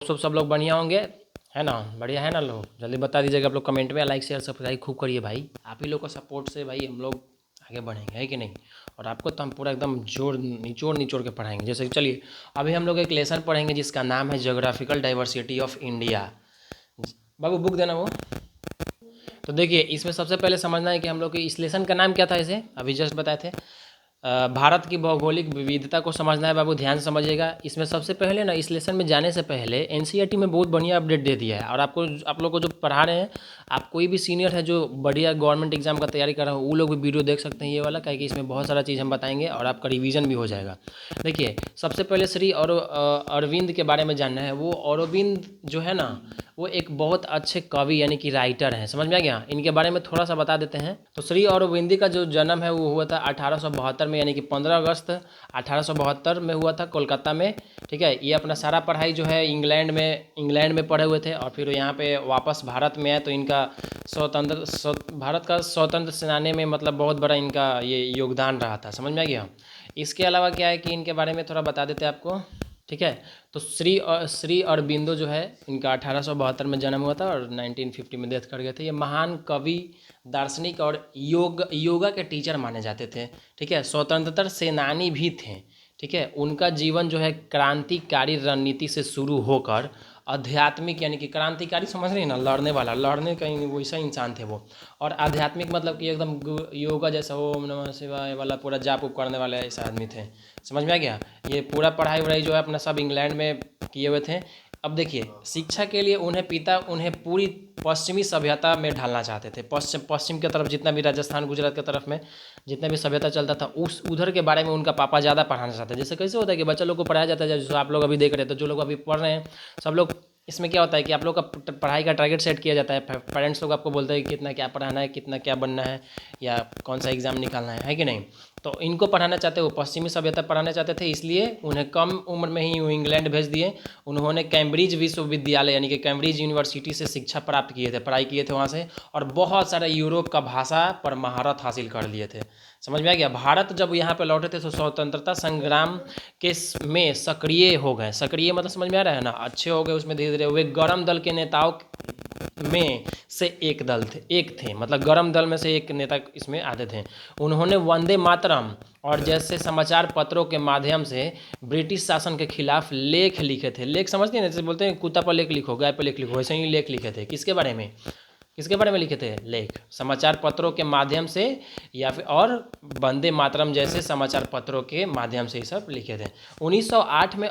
सब लोग बढ़िया होंगे, है ना? बढ़िया है ना लोग? जल्दी बता दीजिएगा आप लोग कमेंट में। लाइक शेयर सब्सक्राइब खूब करिए भाई, आप ही लोग का सपोर्ट से भाई हम लोग आगे बढ़ेंगे, है कि नहीं? और आपको तो हम पूरा एकदम जोड़ निचोड़ निचोड़ के पढ़ाएंगे। जैसे कि चलिए अभी हम लोग एक लेसन पढ़ेंगे जिसका नाम है geographical diversity of India. Babu book देना वो। तो देखिए इसमें सबसे पहले समझना है कि हम लोग के इस लेसन का नाम क्या था, इसे अभी जस्ट बताए थे। भारत की भौगोलिक विविधता को समझना है बाबू, ध्यान से समझिएगा। इसमें सबसे पहले ना इस लेसन में जाने से पहले एनसीईआरटी में बहुत बढ़िया अपडेट दे दिया है। और आप लोग को जो पढ़ा रहे हैं, आप कोई भी सीनियर है जो बढ़िया गवर्नमेंट एग्जाम का तैयारी कर रहा है वो लोग भी वीडियो देख सकते हैं ये वाला, क्या कि इसमें बहुत सारा चीज़ हम बताएंगे और आपका रिवीजन भी हो जाएगा। देखिए सबसे पहले श्री अरविंद के बारे में जानना है। वो अरविंद जो है ना वो एक बहुत अच्छे कवि यानी कि राइटर हैं, समझ में आ गया? इनके बारे में थोड़ा सा बता देते हैं। तो श्री अरविंद का जो जन्म है वो हुआ था 1872 में, यानी कि 15 अगस्त 1872 में हुआ था कोलकाता में। ठीक है, ये अपना सारा पढ़ाई जो है इंग्लैंड में पढ़े हुए थे और फिर यहाँ पे वापस भारत में आए। तो इनका भारत का स्वतंत्र सेनानी में मतलब बहुत बड़ा इनका ये योगदान रहा था, समझ में आ गया? इसके अलावा क्या है कि इनके बारे में थोड़ा बता देते हैं आपको। ठीक है, तो श्री अरबिंदो जो है इनका 1872 में जन्म हुआ था और 1950 में डेथ कर गए थे। ये महान कवि, दार्शनिक और योगा के टीचर माने जाते थे। ठीक है, स्वतंत्रता सेनानी भी थे। ठीक है, उनका जीवन जो है क्रांतिकारी रणनीति से शुरू होकर आध्यात्मिक, यानी कि क्रांतिकारी समझ रहे हैं ना, लड़ने वाला, लड़ने का वैसा इंसान थे वो। और आध्यात्मिक मतलब कि एकदम योगा जैसा ओम नमः शिवाय वाला पूरा जाप उप करने वाले ऐसे आदमी थे, समझ में आ गया? ये पूरा पढ़ाई वढ़ाई जो है अपना सब इंग्लैंड में किए हुए थे। अब देखिए शिक्षा के लिए उन्हें पूरी पश्चिमी सभ्यता में ढालना चाहते थे। पश्चिम की तरफ जितना भी राजस्थान गुजरात की तरफ में जितना भी सभ्यता चलता था उस उधर के बारे में उनका पापा ज़्यादा पढ़ाना चाहते हैं। जैसे कैसे होता है कि बच्चा लोग को पढ़ाया जाता है, जैसे आप लोग अभी देख रहे हैं, तो जो लोग अभी पढ़ रहे हैं सब लोग, इसमें क्या होता है कि आप लोग का पढ़ाई का टारगेट सेट किया जाता है। पेरेंट्स लोग आपको बोलते हैं कि कितना क्या पढ़ाना है, कितना क्या बनना है, या कौन सा एग्ज़ाम निकालना है कि नहीं? तो इनको पढ़ाना चाहते, वो पश्चिमी सभ्यता पढ़ाना चाहते थे, इसलिए उन्हें कम उम्र में ही वो इंग्लैंड भेज दिए। उन्होंने कैम्ब्रिज विश्वविद्यालय यानी कि कैम्ब्रिज यूनिवर्सिटी से शिक्षा प्राप्त किए थे, पढ़ाई किए थे वहाँ से, और बहुत सारा यूरोप का भाषा पर महारत हासिल कर लिए थे, समझ में आ गया? भारत जब यहाँ पे लौटे थे तो स्वतंत्रता संग्राम के में सक्रिय हो गए। सक्रिय मतलब समझ में आ रहा है ना, अच्छे हो गए उसमें धीरे धीरे। वे गरम दल के नेताओं में से एक थे, मतलब गरम दल में से एक नेता इसमें आते थे। उन्होंने वंदे मातरम और जैसे समाचार पत्रों के माध्यम से ब्रिटिश शासन के खिलाफ लेख लिखे थे। लेख समझते हैं, जैसे बोलते हैं कुत्ता पर लेख लिखो, गाय पर लेख लिखो, वैसे ही लेख लिखे थे। किसके बारे में? किसके बारे में लिखे थे लेख? समाचार पत्रों के माध्यम से, या फिर और वंदे मातरम जैसे समाचार पत्रों के माध्यम से ये सब लिखे थे। 1908 में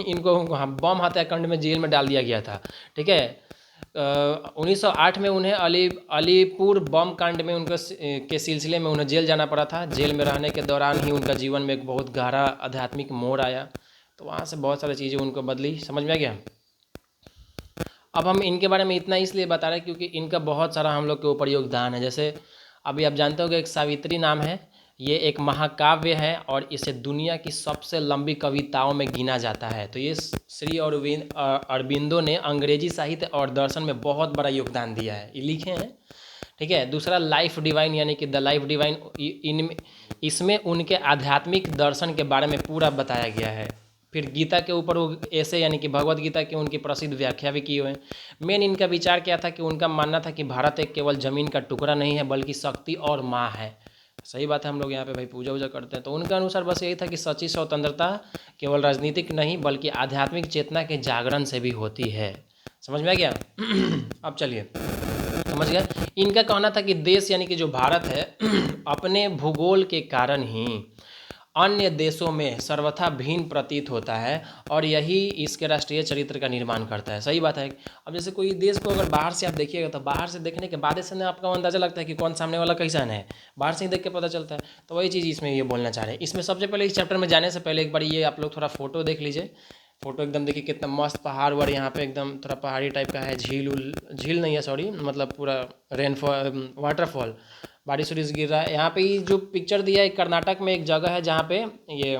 इनको बम हत्याकांड में जेल में डाल दिया गया था। ठीक है, 1908 में उन्हें अलीपुर बम कांड में के सिलसिले में उन्हें जेल जाना पड़ा था। जेल में रहने के दौरान ही उनका जीवन में एक बहुत गहरा आध्यात्मिक मोड़ आया, तो वहाँ से बहुत सारी चीज़ें उनको बदली, समझ में आ गया? अब हम इनके बारे में इतना इसलिए बता रहे हैं क्योंकि इनका बहुत सारा हम लोग के ऊपर योगदान है। जैसे अभी आप जानते हो कि एक सावित्री नाम है, ये एक महाकाव्य है और इसे दुनिया की सबसे लंबी कविताओं में गिना जाता है। तो ये श्री अरबिंदो ने अंग्रेजी साहित्य और दर्शन में बहुत बड़ा योगदान दिया है, ये लिखे हैं। ठीक है, दूसरा लाइफ डिवाइन यानी कि द लाइफ डिवाइन, इसमें उनके आध्यात्मिक दर्शन के बारे में पूरा बताया गया है। फिर गीता के ऊपर वो ऐसे यानी कि भगवत गीता की उनकी प्रसिद्ध व्याख्या भी किए हुए हैं। मेन इनका विचार क्या था कि उनका मानना था कि भारत एक केवल ज़मीन का टुकड़ा नहीं है बल्कि शक्ति और माँ है। सही बात है, हम लोग यहाँ पे भाई पूजा वूजा करते हैं। तो उनके अनुसार बस यही था कि सच्ची स्वतंत्रता केवल राजनीतिक नहीं बल्कि आध्यात्मिक चेतना के जागरण से भी होती है, समझ में आ गया? अब चलिए समझ गया। इनका कहना था कि देश यानी कि जो भारत है अपने भूगोल के कारण ही अन्य देशों में सर्वथा भिन्न प्रतीत होता है और यही इसके राष्ट्रीय चरित्र का निर्माण करता है। सही बात है। अब जैसे कोई देश को अगर बाहर से आप देखिएगा तो बाहर से देखने के बाद से आपका अंदाजा लगता है कि कौन सामने वाला कैसा है, बाहर से ही देख के पता चलता है। तो वही चीज़ इसमें ये बोलना चाह रहे हैं। इसमें सबसे पहले इस चैप्टर में जाने से पहले एक बार ये आप लोग थोड़ा फोटो देख लीजिए। फोटो एकदम देखिए कितना मस्त पहाड़ वहाड़ यहाँ पे एकदम थोड़ा पहाड़ी टाइप का है। झील नहीं है, सॉरी, मतलब पूरा रेनफॉल, वाटरफॉल, बारिश वारिश गिर रहा है। यहाँ पे जो पिक्चर दिया है कर्नाटक में एक जगह है जहाँ पे ये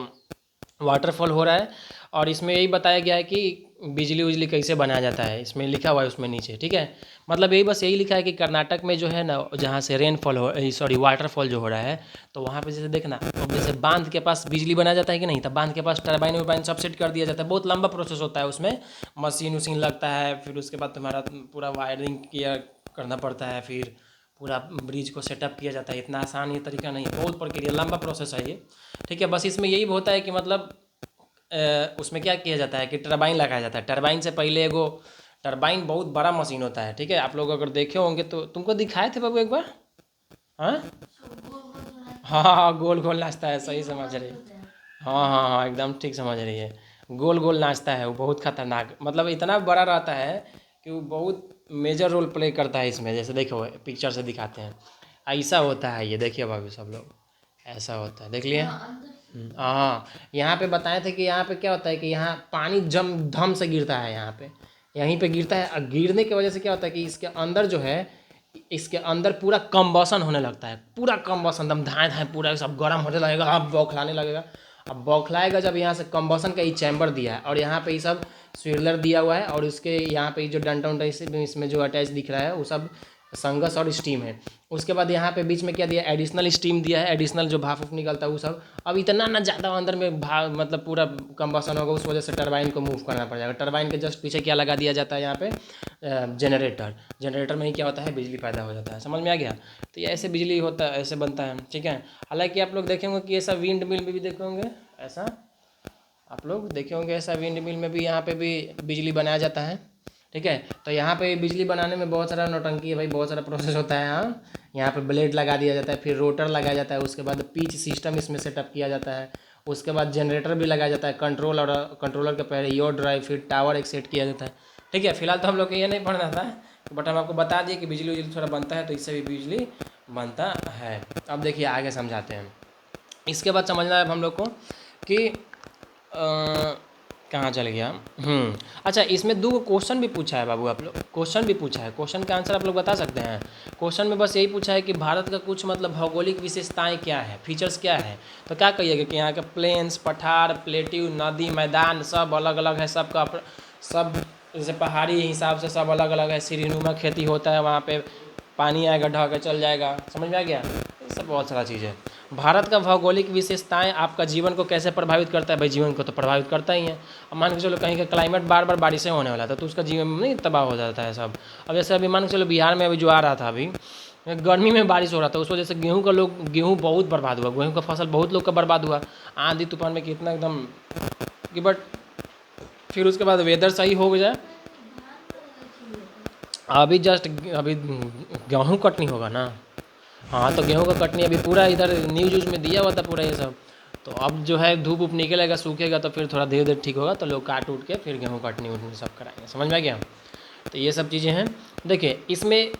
वाटरफॉल हो रहा है और इसमें यही बताया गया है कि बिजली उजली कैसे बनाया जाता है, इसमें लिखा हुआ है उसमें नीचे, ठीक है। मतलब यही बस यही लिखा है कि कर्नाटक में जो है ना, जहाँ से रेनफॉल हो, सॉरी वाटरफॉल जो हो रहा है, तो वहाँ पे जैसे देखना, अब जैसे बांध के पास बिजली बनाया जाता है कि नहीं, तब बांध के पास टरबाइन वर्बाइन सब सेट कर दिया जाता है। बहुत लंबा प्रोसेस होता है उसमें, मशीन उशीन लगता है, फिर उसके बाद तुम्हारा पूरा वायरिंग किया करना पड़ता है, फिर पूरा ब्रिज को सेटअप किया जाता है। इतना आसान ये तरीका नहीं है, बहुत प्रक्रिया लंबा प्रोसेस है ये, ठीक है। बस इसमें यही होता है कि मतलब उसमें क्या किया जाता है कि टरबाइन लगाया जाता है। टरबाइन से पहले एगो, टरबाइन बहुत बड़ा मशीन होता है, ठीक है। आप लोग अगर देखे होंगे तो तुमको दिखाए थे बाबू एक बार, हाँ हाँ हाँ, गोल गोल नाचता है, सही समझ रही है। हाँ हाँ हाँ, एकदम ठीक समझ रही है। गोल गोल नाचता है वो, बहुत खतरनाक, मतलब इतना बड़ा रहता है कि वो बहुत मेजर रोल प्ले करता है इसमें। जैसे देखो पिक्चर से दिखाते हैं, ऐसा होता है ये, देखिए भाभी सब लोग, ऐसा होता है, देख लिए। हाँ, यहाँ पे बताए थे कि यहाँ पे क्या होता है कि यहाँ पानी जम धम से गिरता है, यहाँ पे यहीं पे गिरता है, और गिरने की वजह से क्या होता है कि इसके अंदर जो है, इसके अंदर पूरा कम्बसन होने लगता है, पूरा कम्बसन एकदम धाए धाए पूरा सब गर्म होने लगेगा, अब बौखलाने लगेगा। अब बौखलाएगा जब, यहाँ से कम्बसन का ये चैम्बर दिया है, और यहाँ पे ये सब स्विरलर दिया हुआ है, और उसके यहाँ पे जो डंटा उंटा इसमें जो अटैच दिख रहा है वो सब संगस और स्टीम है। उसके बाद यहाँ पे बीच में क्या दिया, एडिशनल स्टीम दिया है, एडिशनल जो भाप उप निकलता है वो सब। अब इतना ना ज़्यादा अंदर में भाप, मतलब पूरा कम्बसन होगा, उस वजह से टरबाइन को मूव करना पड़ जाएगा। टरबाइन के जस्ट पीछे क्या लगा दिया जाता है यहाँ पे, जनरेटर। जनरेटर में ही क्या होता है, बिजली पैदा हो जाता है, समझ में आ गया। तो ये ऐसे बिजली होता है, ऐसे बनता है, ठीक है। हालांकि आप लोग देखे होंगे कि ऐसा विंड मिल में भी देखे होंगे, ऐसा आप लोग देखे होंगे, ऐसा विंड मिल में भी यहाँ पे भी बिजली बनाया जाता है, ठीक है। तो यहाँ पे बिजली बनाने में बहुत सारा नौटंकी है भाई, बहुत सारा प्रोसेस होता है। हाँ, यहाँ पे ब्लेड लगा दिया जाता है, फिर रोटर लगाया जाता है, उसके बाद पिच सिस्टम इसमें सेटअप किया जाता है, उसके बाद जनरेटर भी लगाया जाता है, कंट्रोल और कंट्रोलर के पहले योर ड्राइव, फिर टावर एक सेट किया जाता है, ठीक है। फिलहाल तो हम लोग को ये नहीं पढ़ना था, बट हम आपको बता दिए कि बिजली उजली थोड़ा बनता है, तो इससे भी बिजली बनता है। अब देखिए आगे समझाते हैं। इसके बाद समझना है अब हम लोग को कि कहाँ चल गया। अच्छा, इसमें दो क्वेश्चन भी पूछा है बाबू, आप लोग क्वेश्चन भी पूछा है, क्वेश्चन का आंसर आप लोग बता सकते हैं। क्वेश्चन में बस यही पूछा है कि भारत का कुछ मतलब भौगोलिक विशेषताएं क्या है, फीचर्स क्या है। तो क्या कहिएगा कि यहाँ के प्लेन्स, पठार, प्लेट्यू, नदी, मैदान सब अलग अलग है, सबका सब जैसे पहाड़ी हिसाब से सब अलग अलग है। सीढ़ीनुमा खेती होता है वहाँ पे, पानी आएगा ढह के चल जाएगा, समझ में आ गया। ये सब बहुत सारा चीज़ है। भारत का भौगोलिक विशेषताएं आपका जीवन को कैसे प्रभावित करता है, भाई जीवन को तो प्रभावित करता ही है। अब मान के चलो कहीं का क्लाइमेट बार बार बारिशें होने वाला था, तो उसका जीवन नहीं तबाह हो जाता है सब। अब जैसे अभी मान के चलो बिहार में अभी जो आ रहा था, अभी गर्मी में बारिश हो रहा था, उस वजह से गेहूँ बहुत बर्बाद हुआ, गेहूँ का फसल बहुत लोग का बर्बाद हुआ, आंधी तूफान में कितना एकदम कि, बट फिर उसके बाद वेदर सही हो गया। अभी जस्ट अभी गेहूँ कटनी होगा ना, हाँ, तो गेहूँ का कटनी अभी पूरा इधर न्यूज व्यूज में दिया हुआ था पूरा ये सब। तो अब जो है धूप उप निकलेगा, सूखेगा, तो फिर थोड़ा धीरे धीरे ठीक होगा, तो लोग काट उठ के फिर गेहूँ कटनी उटनी सब कराएंगे, समझ में आ गया। तो ये सब चीज़ें हैं। देखिए इसमें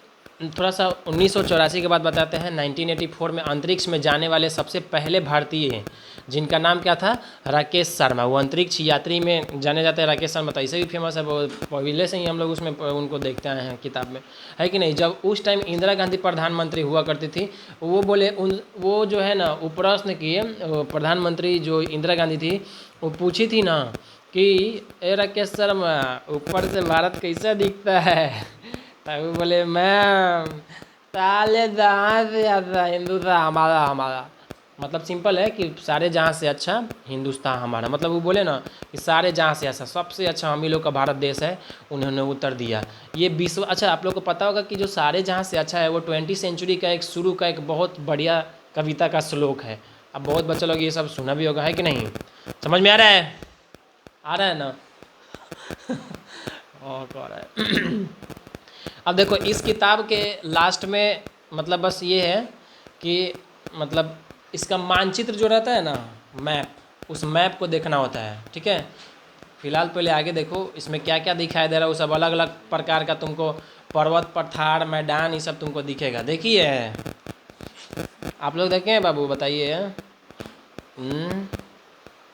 थोड़ा सा 1984 के बाद बताते हैं। 1984 में अंतरिक्ष में जाने वाले सबसे पहले भारतीय हैं, जिनका नाम क्या था, राकेश शर्मा। वो अंतरिक्ष यात्री में जाने जाते हैं राकेश शर्मा, तो ऐसे भी फेमस है, वो पहले से ही हम लोग उसमें उनको देखते आए हैं किताब में, है कि नहीं। जब उस टाइम इंदिरा गांधी प्रधानमंत्री हुआ करती थी, वो बोले वो जो है ना, वो प्रश्न किए, प्रधानमंत्री जो इंदिरा गांधी थी, वो पूछी थी ना कि ए राकेश शर्मा, ऊपर से भारत कैसा दिखता है, तभी बोले मैं साले जहाँ से अच्छा हिंदुस्तान हमारा हमारा, मतलब सिंपल है कि सारे जहाँ से अच्छा हिंदुस्तान हमारा, मतलब वो बोले ना कि सारे जहाँ से अच्छा, सबसे अच्छा हम ही लोग का भारत देश है, उन्होंने उत्तर दिया। ये विश्व, अच्छा आप लोग को पता होगा कि जो सारे जहाँ से अच्छा है वो 20वीं सेंचुरी का एक शुरू का एक बहुत बढ़िया कविता का श्लोक है। अब बहुत बच्चे लोग ये सब सुना भी होगा, है कि नहीं, समझ में आ रहा है, आ रहा है ना और कह रहा है अब देखो इस किताब के लास्ट में मतलब बस ये है कि मतलब इसका मानचित्र जो रहता है ना, मैप, उस मैप को देखना होता है, ठीक है। फिलहाल पहले आगे देखो इसमें क्या क्या दिखाई दे रहा है, वो सब अलग अलग प्रकार का तुमको पर्वत, पठार, मैदान, ये सब तुमको दिखेगा। देखिए आप लोग देखे हैं बाबू, बताइए।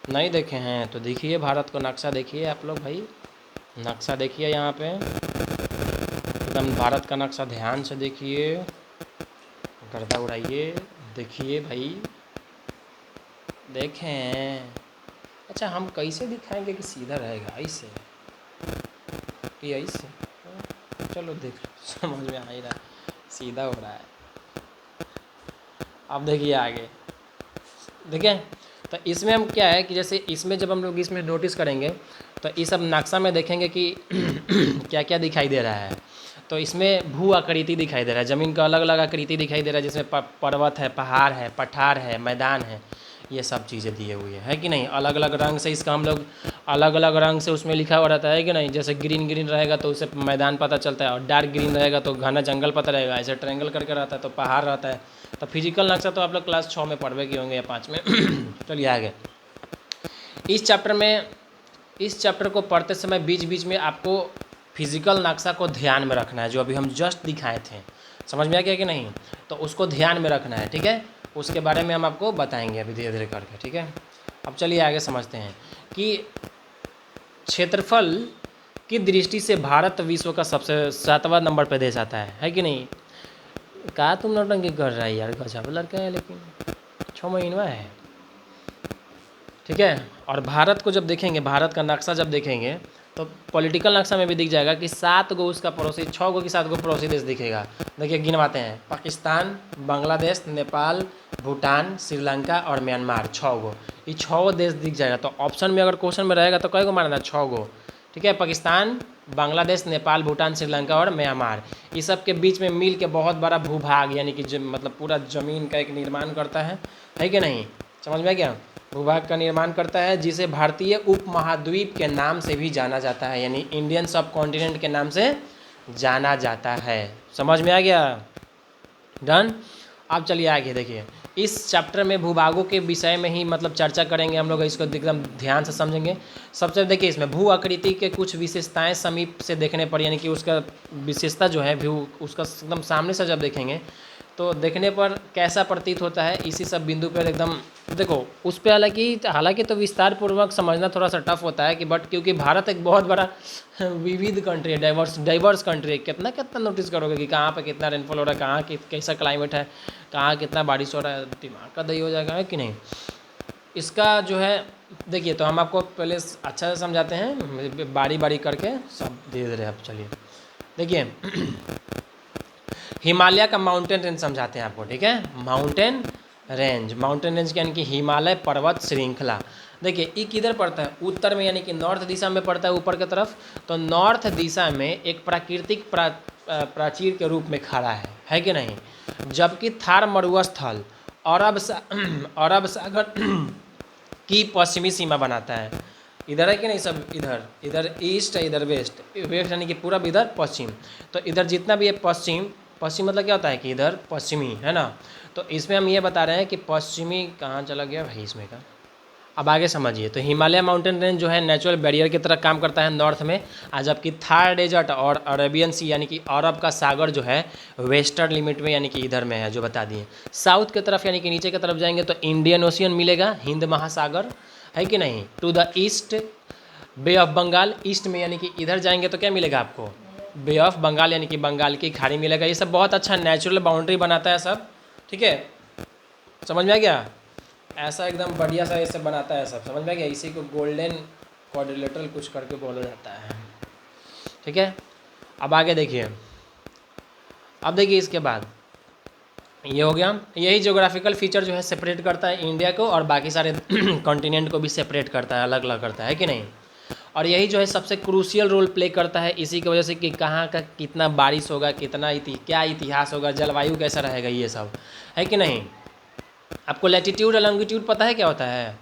नहीं देखे हैं तो देखिए, भारत को नक्शा देखिए आप लोग भाई, नक्शा देखिए यहाँ पे, एकदम भारत का नक्शा ध्यान से देखिए, गर्दा उड़ाइए, देखिए भाई, देखें। अच्छा हम कैसे दिखाएंगे कि सीधा रहेगा, ऐसे ये ऐसे चलो देख समझ में आ ही रहा है, सीधा हो रहा है। अब देखिए आगे, देखिए तो इसमें हम क्या है कि जैसे इसमें जब हम लोग इसमें नोटिस करेंगे तो इस सब नक्शा में देखेंगे कि क्या क्या दिखाई दे रहा है। तो इसमें भू आकृति दिखाई दे रहा है, ज़मीन का अलग अलग आकृति दिखाई दे रहा है, जिसमें पर्वत है, पहाड़ है, पठार है, मैदान है, ये सब चीज़ें दिए हुए है कि नहीं। अलग अलग रंग से इसका हम लोग अलग अलग रंग से उसमें लिखा हुआ रहता है कि नहीं। जैसे ग्रीन ग्रीन रहेगा तो उसे मैदान पता चलता है, और डार्क ग्रीन रहेगा तो घना जंगल पता रहेगा, ऐसे ट्रायंगल करके रहता है तो पहाड़ रहता है। तो फिजिकल नक्शा तो आप लोग क्लास 6 में पढ़वे किए होंगे या 5 में। चलिए आगे, इस चैप्टर को पढ़ते समय बीच बीच में आपको फिजिकल नक्शा को ध्यान में रखना है, जो अभी हम जस्ट दिखाए थे। समझ में आ गया कि नहीं? तो उसको ध्यान में रखना है, ठीक है। उसके बारे में हम आपको बताएंगे अभी धीरे धीरे करके, ठीक है। अब चलिए आगे समझते हैं कि क्षेत्रफल की दृष्टि से भारत विश्व का सबसे 7वां नंबर पर देश आता है कि नहीं। कहा तुम नौटंकी कर रहा है यार, गजब लड़का है, लेकिन 6 महीना है, ठीक है। और भारत को जब देखेंगे, भारत का नक्शा जब देखेंगे तो पॉलिटिकल नक्शा में भी दिख जाएगा कि 7 गो उसका पड़ोसी, 6 गो की 7 गो पड़ोसी देश दिखेगा। देखिए गिनवाते हैं, पाकिस्तान, बांग्लादेश, नेपाल, भूटान, श्रीलंका और म्यांमार, 6 गो। ये 6 देश दिख जाएगा। तो ऑप्शन में अगर क्वेश्चन में रहेगा तो कई गो मारना है? 6 गो, ठीक है। पाकिस्तान, बांग्लादेश, नेपाल, भूटान, श्रीलंका और म्यांमार, इस सब के बीच में मिल के बहुत बड़ा भूभाग यानी कि मतलब पूरा ज़मीन का एक निर्माण करता है कि नहीं। समझ में आ गया? भूभाग का निर्माण करता है, जिसे भारतीय उपमहाद्वीप के नाम से भी जाना जाता है, यानी इंडियन सब कॉन्टिनेंट के नाम से जाना जाता है। समझ में आ गया? डन। अब चलिए आगे देखिए, इस चैप्टर में भूभागों के विषय में ही मतलब चर्चा करेंगे हम लोग, इसको एकदम ध्यान से समझेंगे। सबसे देखिए इसमें भू आकृति के कुछ विशेषताएं समीप से देखने पर, यानी कि उसका विशेषता जो है भू, उसका एकदम सामने से जब देखेंगे तो देखने पर कैसा प्रतीत होता है, इसी सब बिंदु पर एकदम देखो उस पर। हालांकि तो विस्तार पूर्वक समझना थोड़ा सा टफ होता है कि बट क्योंकि भारत एक बहुत बड़ा विविध कंट्री है, डाइवर्स कंट्री है। कितना कितना नोटिस करोगे कि कहाँ पे कितना रेनफॉल हो रहा है, कहाँ कैसा क्लाइमेट है, कहाँ कितना बारिश हो रहा है, दिमाग का दही हो जाएगा, है कि नहीं। इसका जो है देखिए, तो हम आपको पहले अच्छा से समझाते हैं, बारी बारी करके सब धीरे धीरे। अब चलिए देखिए, हिमालय का माउंटेन रेंज समझाते हैं आपको, ठीक है। माउंटेन रेंज यानी कि हिमालय पर्वत श्रृंखला। देखिए ये किधर पड़ता है? उत्तर में, यानी कि नॉर्थ दिशा में पड़ता है, ऊपर की तरफ। तो नॉर्थ दिशा में एक प्राकृतिक प्राचीर के रूप में खड़ा है कि नहीं। जबकि थार मरुस्थल अरब सागर की पश्चिमी सीमा बनाता है। इधर है कि नहीं सब, इधर ईस्ट है, इधर वेस्ट यानी कि पूरब, इधर पश्चिम। तो इधर जितना भी है पश्चिम मतलब क्या होता है कि इधर पश्चिमी है ना। तो इसमें हम ये बता रहे हैं कि पश्चिमी कहाँ चला गया भाई इसमें का। अब आगे समझिए, तो हिमालय माउंटेन रेंज जो है नेचुरल बैरियर की तरह काम करता है नॉर्थ में, जबकि थार डेजर्ट और अरेबियन सी यानी कि अरब का सागर जो है वेस्टर्न लिमिट में, यानी कि इधर में है, जो बता दिए। साउथ की तरफ यानी कि नीचे की तरफ जाएंगे तो इंडियन ओशियन मिलेगा, हिंद महासागर, है कि नहीं। To the east Bay of Bengal, east में यानी कि इधर जाएंगे तो क्या मिलेगा आपको? बे ऑफ बंगाल यानी कि बंगाल की खाड़ी मिलेगा। ये सब बहुत अच्छा नेचुरल बाउंड्री बनाता है सब, ठीक है। समझ में आ गया? ऐसा एकदम बढ़िया सा ये सब बनाता है सब, समझ में आ गया? इसी को गोल्डन क्वाड्रिलेटरल कुछ करके बोला जाता है, ठीक है। अब आगे देखिए, अब देखिए इसके बाद ये हो गया, यही ज्योग्राफिकल फीचर जो है सेपरेट करता है इंडिया को, और बाकी सारे कॉन्टिनेंट को भी सेपरेट करता है, अलग अलग करता है कि नहीं। और यही जो है सबसे क्रूशियल रोल प्ले करता है, इसी की वजह से कि कहाँ का कितना बारिश होगा, कितना क्या इतिहास होगा, जलवायु कैसा रहेगा, ये सब है कि नहीं। आपको लैटिट्यूड और लॉन्गिट्यूड पता है क्या होता है?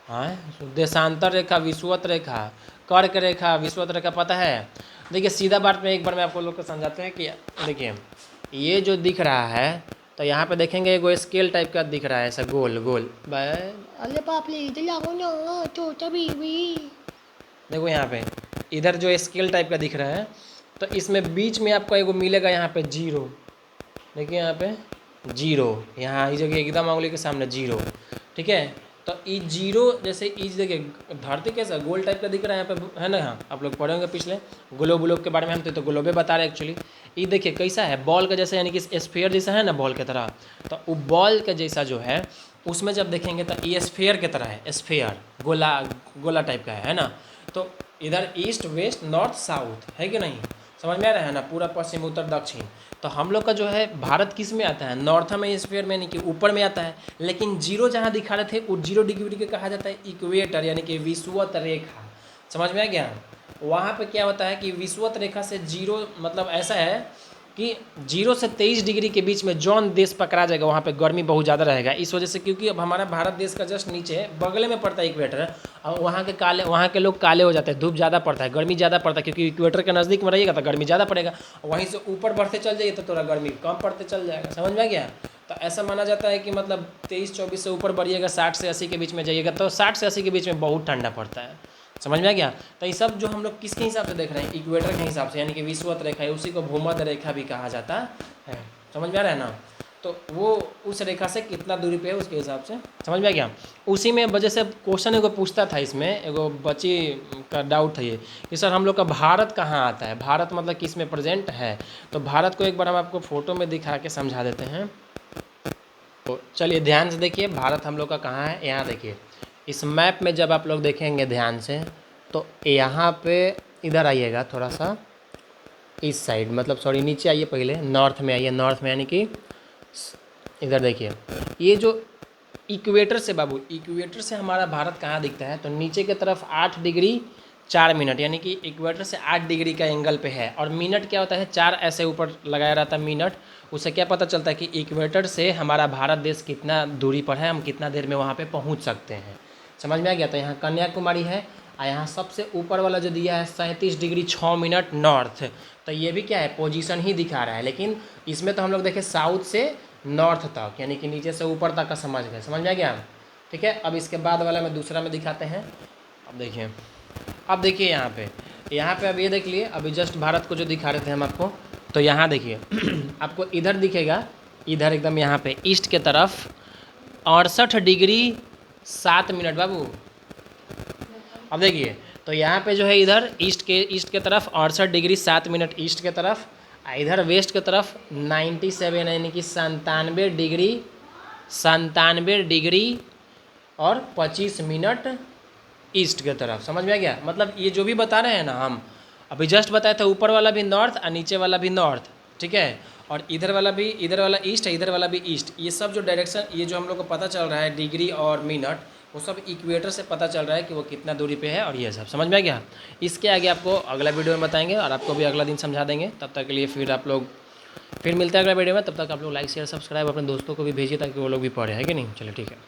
हाँ, देशांतर रेखा, विषुवत रेखा, कर्क रेखा, विषुवत रेखा पता है। देखिए सीधा बात में एक बार मैं आपको लोग को समझाते हैं कि देखिए ये जो दिख रहा है, तो यहाँ पे देखेंगे एगो स्केल टाइप का दिख रहा है, ऐसा गोल गोल। अरे बाप रे, देखो यहाँ पे इधर जो स्केल टाइप का दिख रहा है, तो इसमें बीच में आपको एगो मिलेगा यहाँ पे 0। देखिए यहाँ पे 0, यहाँ इस जगह एकदम उंगली के सामने 0, ठीक है। तो ये 0 जैसे इस देखिए धरती कैसा गोल टाइप का दिख रहा है यहाँ पे, है ना। यहाँ आप लोग पढ़े होंगे पिछले ग्लोब के बारे में, हम तो ग्लोबे बता रहे हैं एक्चुअली। ये देखिए कैसा है, बॉल का जैसा, यानी कि स्फीयर जैसा है ना, बॉल की तरह। तो वो बॉल के जैसा जो है उसमें जब देखेंगे तो ये स्फीयर की तरह है, स्फीयर गोला टाइप का है ना। तो इधर ईस्ट वेस्ट नॉर्थ साउथ, है कि नहीं, समझ में आ रहा है ना, पूरा पश्चिम उत्तर दक्षिण। तो हम लोग का जो है भारत किस में आता है, नॉर्थम हेमिस्फीयर में, यानी कि ऊपर में आता है। लेकिन जीरो जहाँ दिखा रहे थे वो 0 डिग्री के कहा जाता है इक्वेटर, यानी कि विषुवत रेखा। समझ में आ गया। वहाँ पे क्या होता है कि विषुवत रेखा से जीरो मतलब ऐसा है कि 0 से 23 डिग्री के बीच में जौन देश पकड़ा जाएगा वहाँ पे गर्मी बहुत ज़्यादा रहेगा। इस वजह से, क्योंकि अब हमारा भारत देश का जस्ट नीचे बगले में पड़ता है इक्वेटर, और वहाँ के लोग काले हो जाते हैं, धूप ज़्यादा पड़ता है, गर्मी ज़्यादा पड़ता है, क्योंकि इक्वेटर के नज़दीक में रहिएगा तो गर्मी ज़्यादा पड़ेगा, वहीं से ऊपर बढ़ते चल जाइए तो थोड़ा गर्मी कम पड़ते चल जाएगा। समझ में आ गया। तो ऐसा माना जाता है कि मतलब 23-24 से ऊपर बढ़िएगा, 60 से 80 के बीच में जाइएगा तो 60 से 80 के बीच में बहुत ठंडा पड़ता है। समझ में आ गया। तो ये सब जो हम लोग किसके हिसाब से देख रहे हैं, इक्वेटर के हिसाब से, यानी कि विषुवत रेखा है, उसी को भूमध्य रेखा भी कहा जाता है। समझ में आ रहा है ना। तो वो उस रेखा से कितना दूरी पे है उसके हिसाब से, समझ में आ गया। उसी में वजह से क्वेश्चन एगो पूछता था, इसमें एगो बच्ची का डाउट था ये कि सर हम लोग का भारत कहाँ आता है, भारत मतलब किस में प्रेजेंट है। तो भारत को एक बार हम आपको फोटो में दिखा के समझा देते हैं। तो चलिए ध्यान से देखिए, भारत हम लोग का कहाँ है। यहाँ देखिए इस मैप में जब आप लोग देखेंगे ध्यान से, तो यहाँ पे इधर आइएगा थोड़ा सा इस साइड, मतलब सॉरी नीचे आइए, पहले नॉर्थ में आइए, नॉर्थ में यानी कि इधर देखिए, ये जो इक्वेटर से बाबू, इक्वेटर से हमारा भारत कहाँ दिखता है, तो नीचे की तरफ 8 डिग्री 4 मिनट, यानी कि इक्वेटर से 8 डिग्री का एंगल पे है। और मिनट क्या होता है, 4 ऐसे ऊपर लगाया रहता है मिनट। उससे क्या पता चलता है कि इक्वेटर से हमारा भारत देश कितना दूरी पर है, हम कितना देर में वहाँ पे पहुँच सकते हैं। समझ में आ गया। तो यहाँ कन्याकुमारी है, और यहाँ सबसे ऊपर वाला जो दिया है 37 डिग्री 6 मिनट नॉर्थ। तो ये भी क्या है, पोजीशन ही दिखा रहा है, लेकिन इसमें तो हम लोग देखें साउथ से नॉर्थ तक, यानी कि नीचे से ऊपर तक का समझ गए। समझ में आ गया। ठीक है। अब इसके बाद वाला में दूसरा में दिखाते हैं। अब देखिए यहाँ पे अब ये देख लिए, अभी जस्ट भारत को जो दिखा रहे थे हम आपको, तो यहाँ देखिए आपको इधर दिखेगा, इधर एकदम यहाँ पे ईस्ट के तरफ 68 डिग्री 7 मिनट बाबू। अब देखिए तो यहाँ पे जो है इधर ईस्ट के तरफ 68 डिग्री 7 मिनट ईस्ट के तरफ, इधर वेस्ट के तरफ 97 यानी कि 97 डिग्री और 25 मिनट ईस्ट के तरफ। समझ में आ गया। मतलब ये जो भी बता रहे हैं ना, हम अभी जस्ट बताए थे, ऊपर वाला भी नॉर्थ और नीचे वाला भी नॉर्थ, ठीक है, और इधर वाला ईस्ट है, इधर वाला भी ईस्ट। ये सब जो डायरेक्शन, ये जो हम लोग को पता चल रहा है डिग्री और मिनट, वो सब इक्वेटर से पता चल रहा है कि वो कितना दूरी पे है, और ये सब समझ में आ गया। इसके आगे आपको अगला वीडियो में बताएंगे, और आपको भी अगला दिन समझा देंगे। तब तक के लिए फिर मिलते हैं अगला वीडियो में। तब तक आप लोग लाइक शेयर सब्सक्राइब अपने दोस्तों को भी भेजिए, ताकि वो लोग भी पढ़े, है कि नहीं। चलिए ठीक है।